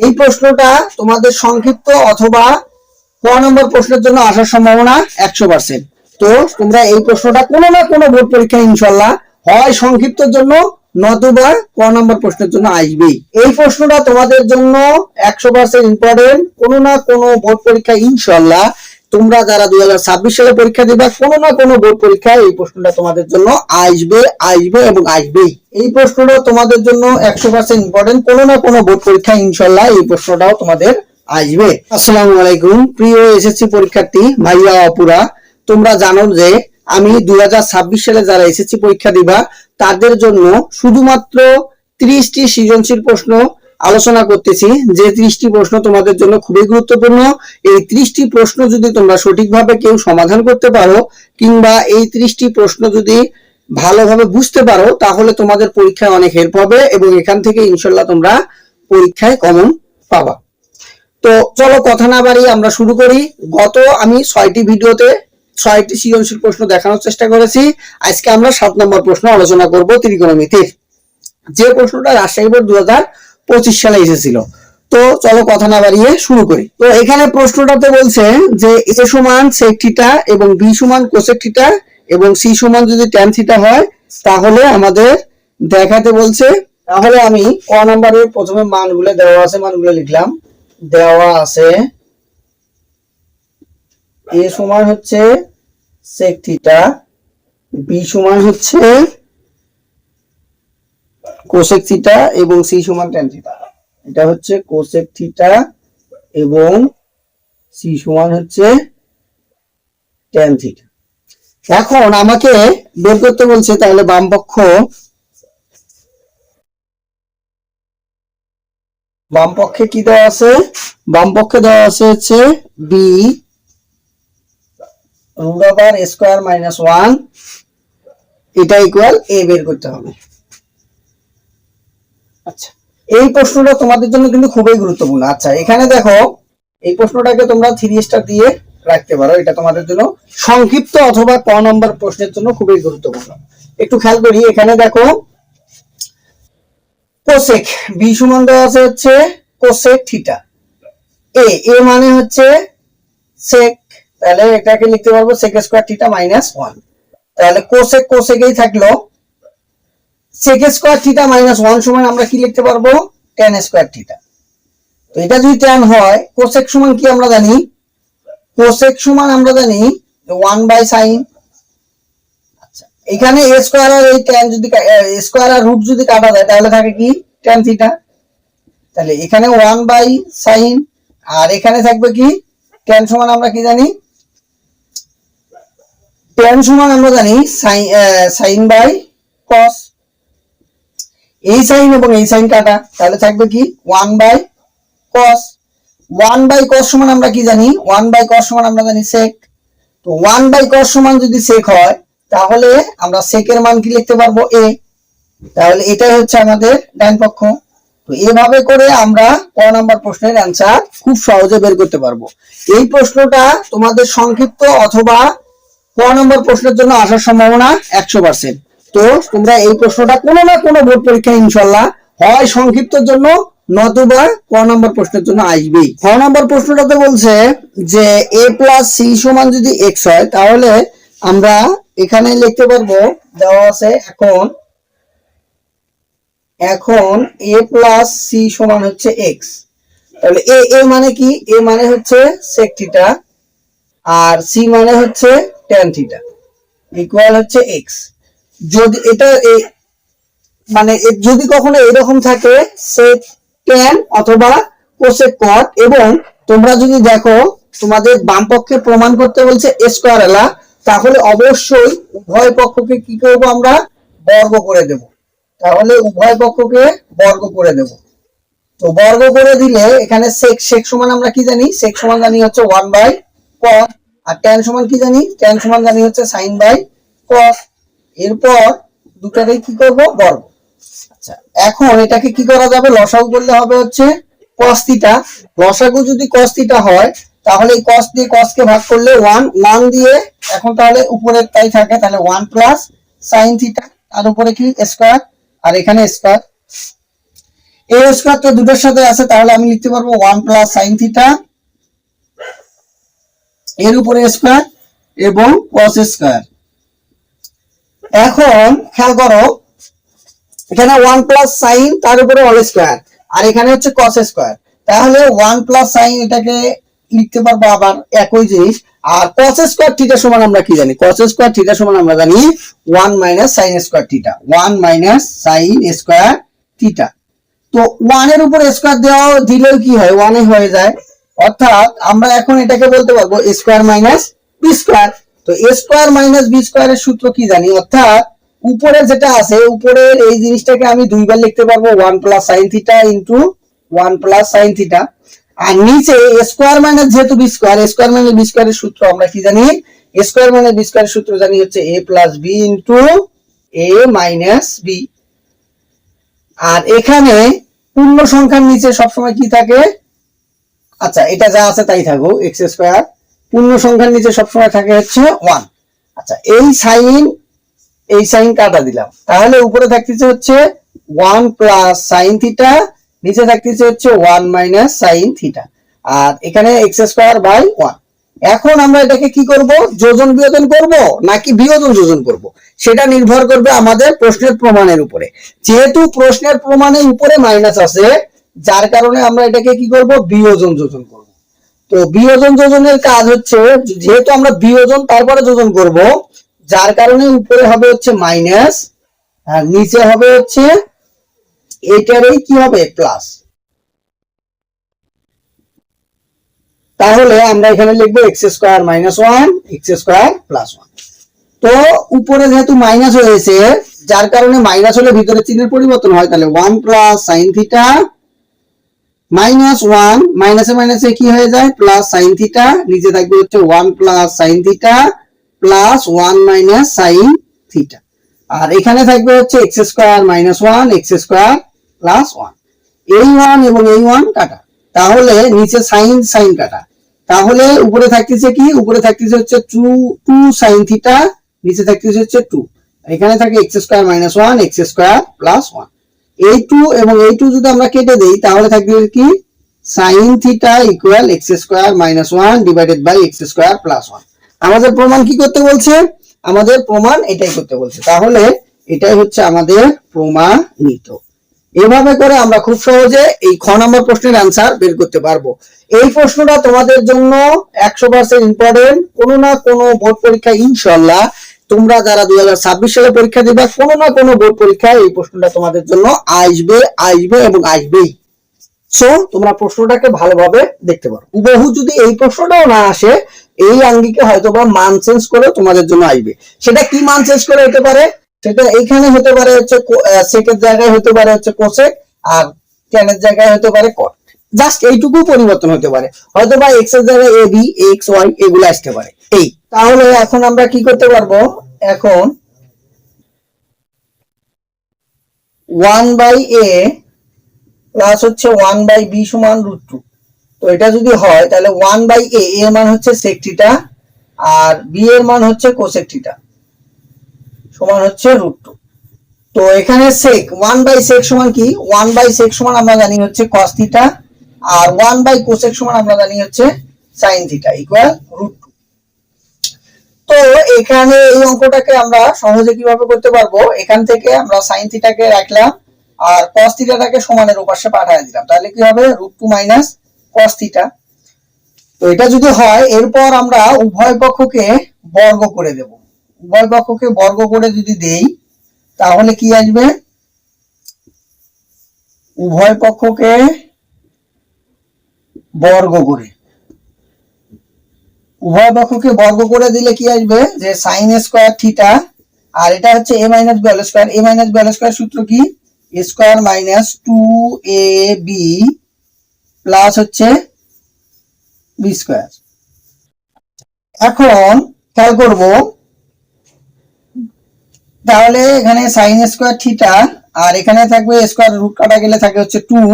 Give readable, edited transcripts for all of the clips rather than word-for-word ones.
এই প্রশ্নটা তোমাদের সংক্ষিপ্ত অথবা ক নম্বর প্রশ্নের জন্য আসার সম্ভাবনা 100%। তো তোমরা এই প্রশ্নটা কোনো না কোনো বোর্ড পরীক্ষায় ইনশাল্লাহ হয় সংক্ষিপ্তের জন্য নতুবা ক নম্বর প্রশ্নের জন্য আসবেই। এই প্রশ্নটা তোমাদের জন্য 100% ইম্পর্টেন্ট। কোনো না কোনো বোর্ড পরীক্ষা ইনশাল্লাহ তোমরা যারা 2026 সালে পরীক্ষা দিবা কোনো না কোনো বোর্ড পরীক্ষায় এই প্রশ্নটা তোমাদের জন্য আসবে এবং আসবেই। এই প্রশ্নটা তোমাদের জন্য 100% ইম্পর্টেন্ট। কোনো না কোনো বোর্ড পরীক্ষায় ইনশাল্লাহ এই প্রশ্নটাও তোমাদের আসবে। আসসালামু আলাইকুম প্রিয় এসএসসি পরীক্ষার্থী ভাইয়া আপুরা, তোমরা জানো যে আমি 2026 সালে যারা এসএসসি পরীক্ষা দিবা তাদের জন্য শুধুমাত্র 30টি সৃজনশীল প্রশ্ন আলোচনা করতেছি, যে 30টি প্রশ্ন তোমাদের জন্য খুবই গুরুত্বপূর্ণ। এই 30টি প্রশ্ন যদি তোমরা সঠিকভাবে কেউ সমাধান করতে পারো কিংবা এই 30টি প্রশ্ন যদি ভালোভাবে বুঝতে পারো তাহলে তোমাদের পরীক্ষায় অনেক হেল্প হবে এবং এখান থেকে ইনশাআল্লাহ তোমরা পরীক্ষায় কমন পাবা। তো চলো কথা না বাড়িয়ে আমরা শুরু করি। আমি 6টি ভিডিওতে 6টি সৃজনশীল প্রশ্ন দেখানোর চেষ্টা করেছি। আজকে আমরা 7 নম্বর প্রশ্ন আলোচনা করব, ত্রিকোণমিতির, যে প্রশ্নটা রাজশাহী বোর্ড 2025 সালে এসেছিল। তো চলো কথা না বাড়িয়ে শুরু করি। তো এখানে প্রশ্নটাতে বলছে যে a সমান sec থিটা এবং b সমান cosec থিটা এবং c সমান যদি tan থিটা হয় তাহলে আমাদের দেখাতে বলছে। তাহলে আমি ক নম্বরের প্রথমে মানগুলো দেওয়া আছে, মানগুলো লিখলাম। দেওয়া আছে a সমান হচ্ছে sec থিটা, b সমান হচ্ছে cosec থিটা এবং c সমান tan থিটা। এটা হচ্ছে cosec থিটা এবং c সমান হচ্ছে tan থিটা। এখন আমাকে বের করতে বলছে, তাহলে বাম পক্ষে কি দেওয়া আছে? বাম পক্ষে দেওয়া আছে হচ্ছে b √(² - 1) এটা ইকুয়াল a বের করতে হবে। আচ্ছা, এই প্রশ্নটা তোমাদের জন্য কিন্তু খুবই গুরুত্বপূর্ণ। আচ্ছা, এখানে দেখো এই প্রশ্নটাকে তোমরা 3 স্টার দিয়ে রাখতে পারো, এটা তোমাদের জন্য সংক্ষিপ্ত অথবা ক নম্বর প্রশ্নের জন্য খুবই গুরুত্বপূর্ণ। একটু খেয়াল করি, এখানে দেখো কোসেক b সমান দেওয়া আছে হচ্ছে কোসেক থিটা, a মানে হচ্ছে সেক, তাহলে এটাকে লিখতে পারবো sec² থিটা -1। তাহলে কোসেকেই থাকলো, sec² থিটা -1 সমান আমরা কি লিখতে পারবো? tan² theta. তো এটা যদি tan হয়, কোসেক সমান কি আমরা জানি? কোসেক সমান আমরা জানি 1/sin। আচ্ছা, এখানে a স্কয়ার আর এই tan যদি স্কয়ার আর রুট যদি কাটা যায় তাহলে থাকে কি? tan theta. তাহলে এখানে 1/sin আর এখানে থাকবে কি? tan সমান আমরা কি জানি? tan সমান আমরা জানি sin/cos। এই সাইন এবং এই সাইন কাটা, তাহলে থাকবে কি? 1/cos। 1/cos সমান আমরা কি জানি? 1/cos সমান আমরা জানি sec। তো 1/cos সমান যদি sec হয় তাহলে আমরা sec এর মান কি লিখতে পারবো? a। তাহলে এটাই হচ্ছে আমাদের ডান পক্ষ। তো এভাবে করে আমরা ক নাম্বার প্রশ্নের অ্যানসার খুব সহজে বের করতে পারবো। এই প্রশ্নটা তোমাদের সংক্ষিপ্ত অথবা ক নম্বর প্রশ্নের জন্য আসার সম্ভাবনা 100%। তো তোমরা এই প্রশ্নটা কোনো না কোনো বোর্ড পরীক্ষায় ইনশাআল্লাহ হয় সংক্ষিপ্তের জন্য নতুবা ক নম্বর প্রশ্নের জন্য আসবেই। ক নম্বর প্রশ্নটাতে বলছে যে a + c সমান যদি x হয় তাহলে আমরা এখানে লিখতে পারবো, দেওয়া আছে এখন a + c সমান হচ্ছে x। তাহলে a মানে কি? a মানে হচ্ছে sec থিটা আর c মানে হচ্ছে tan থিটা ইকুয়াল হচ্ছে x। যদি এটা মানে যদি কখনো এরকম থাকে sec tan অথবা cosec cot, এবং তোমরা যদি দেখো তোমাদের বাম পক্ষে প্রমাণ করতে বলছে স্কয়ার এলা, তাহলে অবশ্যই উভয় পক্ষকে কি করব? আমরা বর্গ করে দেব। তাহলে উভয় পক্ষকে বর্গ করে দেব। তো বর্গ করে দিলে এখানে sec সমান আমরা কি জানি? sec সমান জানি হচ্ছে 1/cos আর tan সমান কি জানি? tan সমান জানি হচ্ছে sin/cos। এরপর দুটাকে কি করব? বর্গ। আচ্ছা, এখন এটাকে কি করা যাবে? লসাগু করলে হবে হচ্ছে cos থিটা। লসাগু যদি cos থিটা হয় তাহলে এই cos দিয়ে cos কে ভাগ করলে 1 দিয়ে, এখন তাহলে উপরে তাই থাকে, তাহলে 1 + sin থিটা আর উপরে কি স্কয়ার আর এখানে স্কয়ার। এ স্কয়ার তো দুটোর সাথে আছে, তাহলে আমি লিখতে পারবো 1 প্লাস সাইন থিটা এর উপরে স্কয়ার এবং কস স্কয়ার। এখন খেয়াল করো, এখানে 1 প্লাস সাইন তার উপরে অল স্কয়ার, আর এখানে হচ্ছে কস স্কয়ার, তাহলে 1 প্লাস সাইন এটাকে লিখতে পারবো আবার একই জিনিস। আর কস স্কয়ার থিটা সমান আমরা কি জানি? কস স্কয়ার থিটা সমান আমরা জানি 1 minus sine square theta, 1 minus sine square theta. তো 1 এর উপর স্কয়ার দেওয়া দিলেও কি হয়? 1 এ হয়ে যায়, অর্থাৎ আমরা এখন এটাকে বলতে পারবো a square minus b square. তো a স্কয়ার মাইনাস b স্কয়ারের সূত্র কি জানি? অর্থাৎ উপরে যেটা আছে, উপরের এই জিনিসটাকে আমি দুইবার লিখতে পারবো 1 plus sine theta into 1 plus sine theta, আর নিচে a স্কয়ার মাইনাস যেহেতু b square, a square minus b স্কয়ারের সূত্র আমরা কি জানি? a স্কয়ার মাইনাস b স্কয়ারের সূত্র জানি হচ্ছে a plus b into a minus b। আর এখানে পূর্ণ সংখ্যার নিচে সবসময় কি থাকে? আচ্ছা, এটা যা আছে তাই থাকুক, এক্স স্কয়ার। পূর্ণ সংখ্যার নিচে সবসময় থাকে হচ্ছে 1। আচ্ছা, এই সাইন কাটা দিলাম, তাহলে উপরে থাকতেছে হচ্ছে 1 প্লাস সাইন থিটা, নিচে থাকতেছে হচ্ছে 1 মাইনাস সাইন থিটা, আর এখানে এক্স স্কয়ার বাই 1। এখন আমরা এটাকে কি করব? যোজন বিয়োজন করব নাকি বিয়োজন যোজন করব, সেটা নির্ভর করবে আমাদের প্রশ্নের প্রমাণের উপরে। যেহেতু প্রশ্নের প্রমাণের উপরে মাইনাস আছে, যার কারণে আমরা এটাকে কি করব? বিয়োজন যোজন করব। তো বিয়োজন যোজনের কাজ হচ্ছে, যেহেতু আমরা বিয়োজন তারপরে যোজন করব, যার কারণে উপরে হবে হচ্ছে মাইনাস আর নিচে হবে হচ্ছে এটারই কি হবে? প্লাস। তাহলে আমরা এখানে লিখবো x square minus 1 x square plus 1। তো উপরে যেহেতু মাইনাস হয়েছে, যার কারণে মাইনাস হলে ভিতরে চিহ্নের পরিবর্তন হয়, তাহলে 1 প্লাস সাইন থিটা মাইনাস 1, মাইনাসে মাইনাসে কি হয়ে যায়? প্লাস সাইন থিটা, নিচে থাকবে হচ্ছে 1 plus sine theta plus 1 minus sine theta, আর এখানে থাকবে হচ্ছে x square minus 1 x square plus 1। এই 1 এবং এই 1 কাটা, তাহলে নিচে সাইন সাইন কাটা, তাহলে উপরে থাকতেছে কি? উপরে থাকতেছে হচ্ছে 2 সাইন থিটা, নিচে থাকতেছে হচ্ছে 2, এখানে থাকে x square minus 1 x square plus 1। এই 2 এবং এই 2 যদি আমরা কেটে দেই, তাহলে থাকবে কি? Sine theta equal x square minus 1 divided by x square plus 1। আমাদের প্রমাণ কি করতে বলছে? আমাদের প্রমাণ এটাই করতে বলছে, তাহলে এটাই হচ্ছে আমাদের প্রমাণিত। এভাবে করে আমরা খুব সহজে এই খ নম্বর প্রশ্নের অ্যান্সার বের করতে পারবো। এই প্রশ্নটা তোমাদের জন্য 100% ইম্পর্টেন্ট। কোনো না কোনো বোর্ড পরীক্ষা ইনশাআল্লাহ, তোমরা যারা 2026 সালে পরীক্ষা দিবা, কোনো না কোনো বোর্ড পরীক্ষায় এই প্রশ্নটা তোমাদের জন্য আসবে এবং আসবেই। সো তোমরা প্রশ্নটাকে ভালোভাবে দেখতে পারো। হুবহু যদি এই প্রশ্নটাও না আসে, এই আঙ্গিকে হয়তোবা মান চেঞ্জ করে তোমাদের জন্য আসবে। সেটা কি মান চেঞ্জ করে হতে পারে? সেটা এইখানে হতে পারে হচ্ছে সেকের জায়গায় হতে পারে হচ্ছে কোসেক, আর ট্যানের জায়গায় হতে পারে কট। জাস্ট এইটুকু পরিবর্তন হতে পারে, হয়তোবা এক্স এর জায়গায় এ বি এক্স ওয়াই এগুলো আসতে পারে। এই তাহলে এখন আমরা কি করতে পারবো? এখন 1/a প্লাস হচ্ছে 1/b সমান √2। তো এটা যদি হয়, তাহলে 1/a এর মান হচ্ছে sec থিটা আর b এর মান হচ্ছে cosec থিটা সমান হচ্ছে √2। তো এখানে sec 1/sec সমান কি? 1/sec সমান আমরা জানি হচ্ছে cos থিটা, আর 1/cosec সমান আমরা জানি হচ্ছে sin থিটা ইকুয়াল √2। তো এখানে এই অঙ্কটাকে আমরা সহজে কিভাবে করতে পারবো? এখান থেকে আমরা sin থিটাকে রাখলাম আর cos থিটাটাকে সমানের ওপাশে পাঠিয়ে দিলাম, তাহলে কি হবে? √2 মাইনাস cos থিটা। তো এটা যদি হয়, এরপর আমরা উভয় পক্ষকে বর্গ করে দেব। উভয় পক্ষকে বর্গ করে যদি দেই, তাহলে কি আসবে? উভয় পক্ষকে বর্গ করে দিলে কি আসবে? যে sin স্কয়ার থিটা, আর এটা হচ্ছে a minus b whole square. a minus b whole square সূত্র কি? a square minus 2ab plus হচ্ছে b স্কয়ার। এখন খেয়াল করব, তাহলে এখানে sin স্কয়ার থিটা, আর এখানে থাকবে স্কয়ার রুট কাটা গেলে থাকে হচ্ছে 2,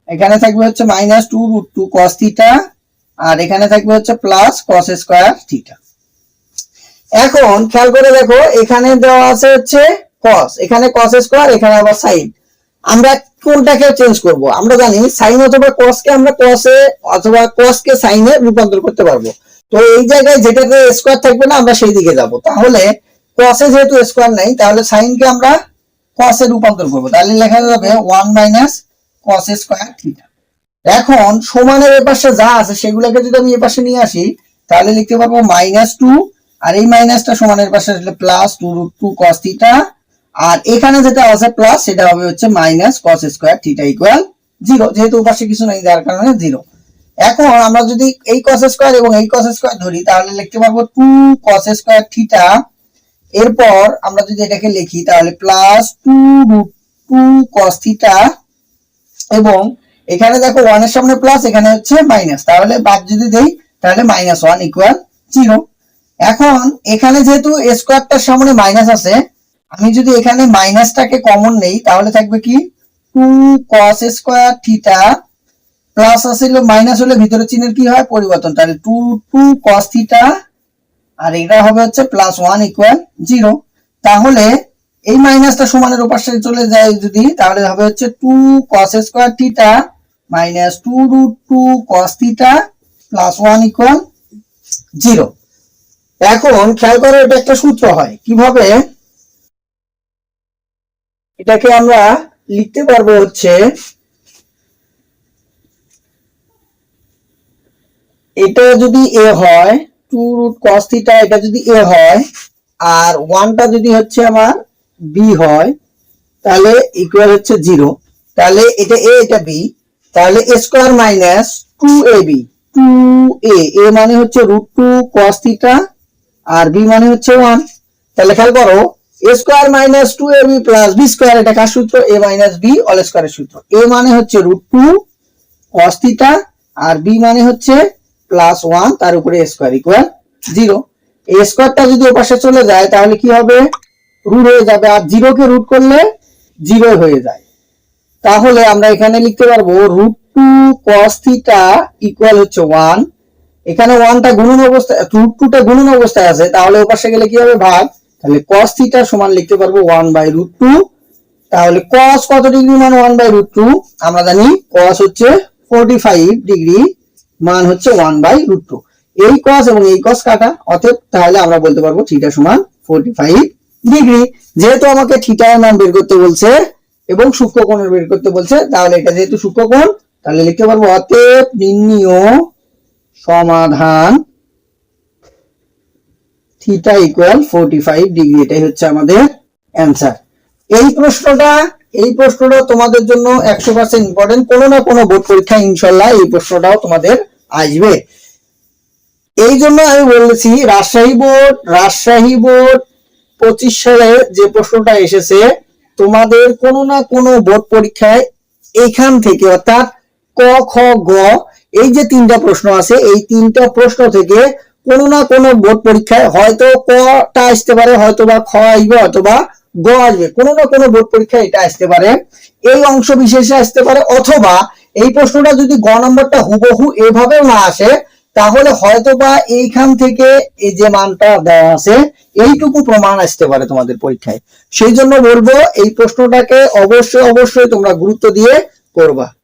এখানে থাকবে হচ্ছে মাইনাস 2√2 cos থিটা, আর এখানে থাকবে হচ্ছে প্লাস cos স্কয়ার থিটা। এখন খেয়াল করে দেখো, এখানে দেওয়া আছে হচ্ছে cos, এখানে cos স্কয়ার, এখানে আবার sin। আমরা কোনটাকে চেঞ্জ করব? আমরা জানি সাইন অথবা কসকে আমরা কসে অথবা কসকে সাইনে রূপান্তর করতে পারবো। তো এই জায়গায় যেটাতে স্কোয়ার থাকবে না আমরা সেই দিকে যাব। তাহলে কসে যেহেতু স্কোয়ার নাই তাহলে সাইনকে আমরা কসে রূপান্তর করব। তাহলে লেখা যাবে 1 মাইনাস কস স্কোয়ার থিটা। এখন সমানের এ পাশে যা আছে সেগুলোকে যদি আমি এ পাশে নিয়ে আসি তাহলে লিখতে পারবো -2 আর এই মাইনাসটা সমানের পাশে আসলে +2√2 cos থিটা আর এখানে যেটা আছে প্লাস সেটা হবে হচ্ছে minus cos square theta equal 0, যেহেতু পাশে কিছু নাই যার কারণে 0। এখন আমরা যদি এই cos স্কয়ার এবং এই cos স্কয়ার ধরি তাহলে লিখতে পারবো 2 cos স্কয়ার থিটা। এরপর আমরা যদি এটাকে লিখি তাহলে +2√2 cos থিটা এবং এখানে দেখো 1 এর সামনে প্লাস এখানে হচ্ছে মাইনাস, তাহলে বাদ যদি দেই তাহলে -1 ইকুয়াল 0। এখন এখানে যেহেতু স্কয়ারটার সামনে মাইনাস আছে আমি যদি এখানে মাইনাসটাকে কমন নেই তাহলে থাকবে কি 2 cos স্কয়ার থিটা প্লাস আসলে মাইনাস হলে ভিতরে চিহ্নের কি হয় পরিবর্তন, তাহলে 2 cos থিটা আর এটা হবে হচ্ছে +1 ইকুয়াল 0। তাহলে এই মাইনাসটা সমানের ওপাশে চলে যায় যদি তাহলে হবে হচ্ছে 2 cos square theta -2√2 cos theta +1 equal 0। এখন খেয়াল করো এটা একটা সূত্র হয়, কিভাবে এটাকে আমরা লিখতে পারবো হচ্ছে এটা যদি a হয় 2√cos থিটা এটা যদি a হয় আর 1টা যদি হচ্ছে আমার b হয় তাহলে ইকুয়াল হচ্ছে 0। তাহলে এটা a এটা b, তাহলে a square minus 2ab 2a a মানে হচ্ছে √2 cos থিটা আর b মানে হচ্ছে 1। তাহলে খেয়াল করো a square minus 2ab plus b square এটা কার সূত্র? a মাইনাস b অল স্কয়ারের সূত্র। a মানে হচ্ছে √2 cos থিটা আর b মানে হচ্ছে +1 তার উপরে a স্কয়ার ইকুয়াল 0। এই স্কয়ারটা যদি ওপাশে চলে যায় তাহলে কি হবে? রুট হয়ে যাবে আর 0 কে রুট করলে 0 হয়ে যায়। তাহলে আমরা এখানে লিখতে পারবো √2 cos থিটা ইকুয়াল হচ্ছে 1। এখানে 1টা গুণন অবস্থায় √2টা গুণন অবস্থায় আছে তাহলে ওপাশে গেলে কি হবে ভাগ, তাহলে cos থিটা সমান লিখতে পারবো 1/√2। তাহলে cos কত ডিগ্রি মান 1/√2? আমরা জানি cos হচ্ছে 45 ডিগ্রি মান হচ্ছে 1/√2। এই cos এবং এই cos কাটা অতএব তাহলে আমরা বলতে পারবো থিটা সমান 45 ডিগ্রি। যেহেতু আমাকে থিটা এর মান বের করতে বলছে এবং সূক্ষ্মকোণের বের করতে বলছে তাহলে এটা যেহেতু সূক্ষ্মকোণ তাহলে লিখতে পারবো অতএব নির্ণীয় সমাধান থিটা ইকুয়াল 45 ডিগ্রি। এটাই হচ্ছে আমাদের অ্যানসার। এই প্রশ্নটা তোমাদের জন্য 100% ইম্পর্টেন্ট, কোনো না কোনো বোর্ড পরীক্ষা ইনশাআল্লাহ এই প্রশ্নটাও তোমাদের আসবে। এই জন্য আমি বলেছি রাজশাহী বোর্ড 25 সালে যে প্রশ্নটা এসেছে তোমাদের কোনো না কোনো বোর্ড পরীক্ষায় এখান থেকে অর্থাৎ ক খ গ এই যে 3টা প্রশ্ন আছে এই 3টা প্রশ্ন থেকে কোনো না কোনো বোর্ড পরীক্ষায় হয়তো কটা আসতে পারে, হয়তো বা খ আসবে, অথবা গ আসবে, কোনো না কোনো বোর্ড পরীক্ষায় এটা আসতে পারে, এই অংশ বিশেষে আসতে পারে, অথবা এই প্রশ্নটা যদি গ নম্বরটা হুবহু এভাবেও না আসে তাহলে হয়তো বা এইখান থেকে এই যে মানটা দেওয়া আছে এইটুকু প্রমাণ আসতে পারে তোমাদের পরীক্ষায়। সেই জন্য বলবো এই প্রশ্নটাকে অবশ্যই তোমরা গুরুত্ব দিয়ে করবা।